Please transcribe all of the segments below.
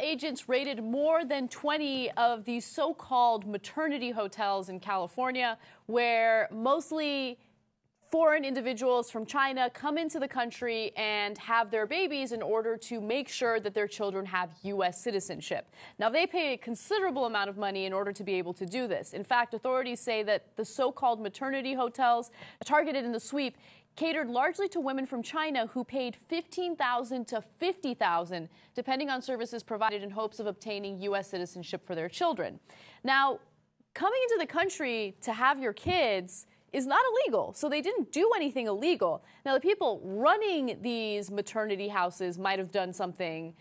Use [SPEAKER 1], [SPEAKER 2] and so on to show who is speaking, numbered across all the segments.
[SPEAKER 1] agents raided more than 20 of these so-called maternity hotels in California, where mostly foreign individuals from China come into the country and have their babies in order to make sure that their children have U.S. citizenship. Now, they pay a considerable amount of money in order to be able to do this. In fact, authorities say that the so-called maternity hotels targeted in the sweep catered largely to women from China who paid $15,000 to $50,000, depending on services provided, in hopes of obtaining U.S. citizenship for their children. Now, coming into the country to have your kids is not illegal, so they didn't do anything illegal. Now, the people running these maternity houses might have done something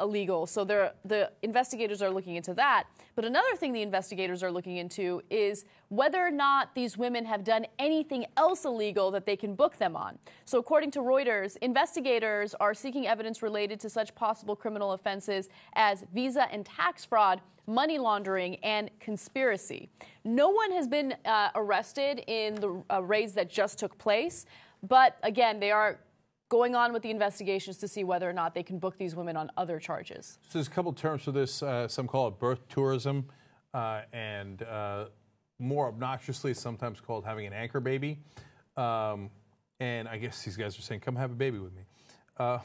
[SPEAKER 1] illegal, so the investigators are looking into that. But another thing the investigators are looking into is whether or not these women have done anything else illegal that they can book them on. So according to Reuters, investigators are seeking evidence related to such possible criminal offenses as visa and tax fraud, money laundering, and conspiracy. No one has been arrested in the raids that just took place, but again, they are going on with the investigations to see whether or not they can book these women on other charges.
[SPEAKER 2] So there's a couple terms for this. Some call it birth tourism, and more obnoxiously, sometimes called having an anchor baby. And I guess these guys are saying, come have a baby with me. Part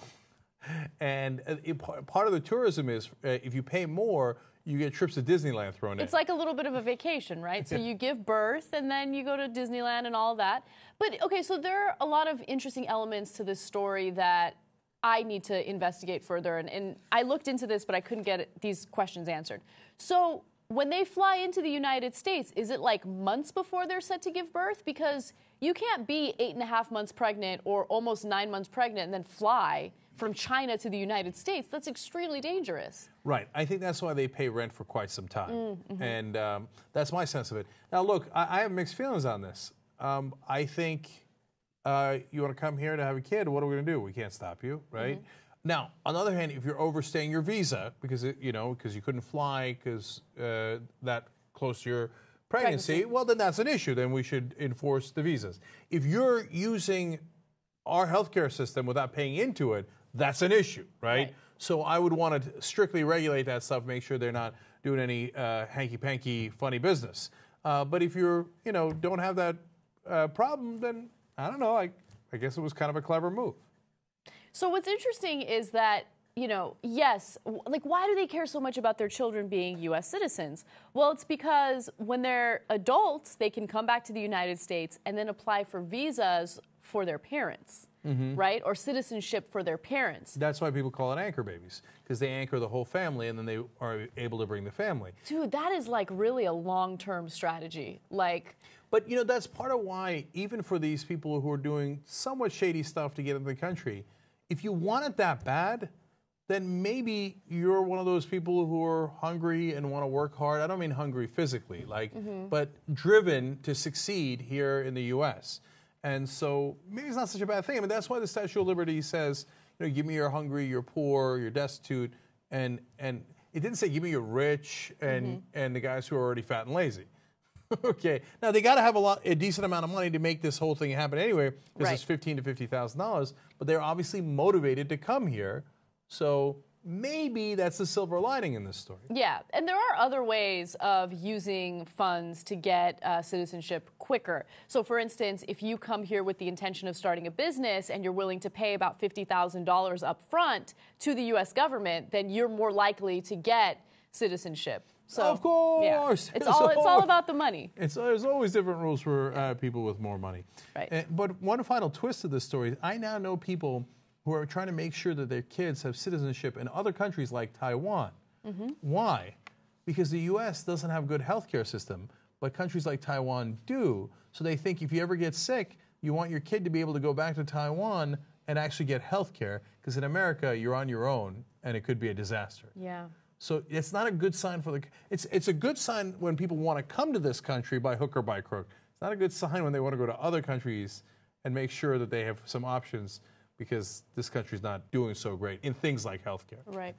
[SPEAKER 2] of the tourism is if you pay more, you get trips to Disneyland thrown in.
[SPEAKER 1] It's like a little bit of a vacation, right? So you give birth and then you go to Disneyland and all that. But, okay, so there are a lot of interesting elements to this story that I need to investigate further. And I looked into this, but I couldn't get these questions answered. So when they fly into the United States, is it like months before they're set to give birth? Because you can't be 8.5 months pregnant or almost 9 months pregnant and then fly from China to the United States. That's extremely dangerous.
[SPEAKER 2] Right. I think that's why they pay rent for quite some time. And that's my sense of it. Now, look, I have mixed feelings on this. I think you want to come here to have a kid, what are we going to do? We can't stop you, right? Now, on the other hand, if you're overstaying your visa because, because you couldn't fly because that close to your pregnancy, well, then that's an issue. Then we should enforce the visas. If you're using our healthcare system without paying into it, that's an issue, right? So I would want to strictly regulate that stuff, make sure they're not doing any hanky-panky funny business. But if you're, don't have that problem, then I don't know. I guess it was kind of a clever move.
[SPEAKER 1] So what's interesting is that, yes, like why do they care so much about their children being U.S. citizens? Well, it's because when they're adults, they can come back to the United States and then apply for visas for their parents, right? Or citizenship for their parents.
[SPEAKER 2] That's why people call it anchor babies, because they anchor the whole family and then they are able to bring the family.
[SPEAKER 1] Dude, that is like really a long-term strategy.
[SPEAKER 2] But, that's part of why, even for these people who are doing somewhat shady stuff to get into the country, if you want it that bad, then maybe you're one of those people who are hungry and want to work hard. I don't mean hungry physically, but driven to succeed here in the U.S. And so maybe it's not such a bad thing. I mean, that's why the Statue of Liberty says, give me your hungry, your poor, your destitute, and it didn't say give me your rich and the guys who are already fat and lazy. Okay. Now they got to have a decent amount of money to make this whole thing happen anyway, because it's $15,000 to $50,000. But they're obviously motivated to come here, so maybe that's the silver lining in this story.
[SPEAKER 1] Yeah, and there are other ways of using funds to get citizenship quicker. So, for instance, if you come here with the intention of starting a business and you're willing to pay about $50,000 up front to the U.S. government, then you're more likely to get citizenship. So,
[SPEAKER 2] of course.
[SPEAKER 1] Yeah. It's all about the money.
[SPEAKER 2] There's always different rules for people with more money.
[SPEAKER 1] Right.
[SPEAKER 2] But one final twist to this story, I now know people who are trying to make sure that their kids have citizenship in other countries like Taiwan. Why? Because the U.S. doesn't have a good healthcare system, but countries like Taiwan do. So they think if you ever get sick, you want your kid to be able to go back to Taiwan and actually get healthcare, because in America, you're on your own, and it could be a disaster.
[SPEAKER 1] Yeah.
[SPEAKER 2] So it's not a good sign for the... It's a good sign when people want to come to this country by hook or by crook. It's not a good sign when they want to go to other countries and make sure that they have some options, because this country's not doing so great in things like healthcare.
[SPEAKER 1] Right.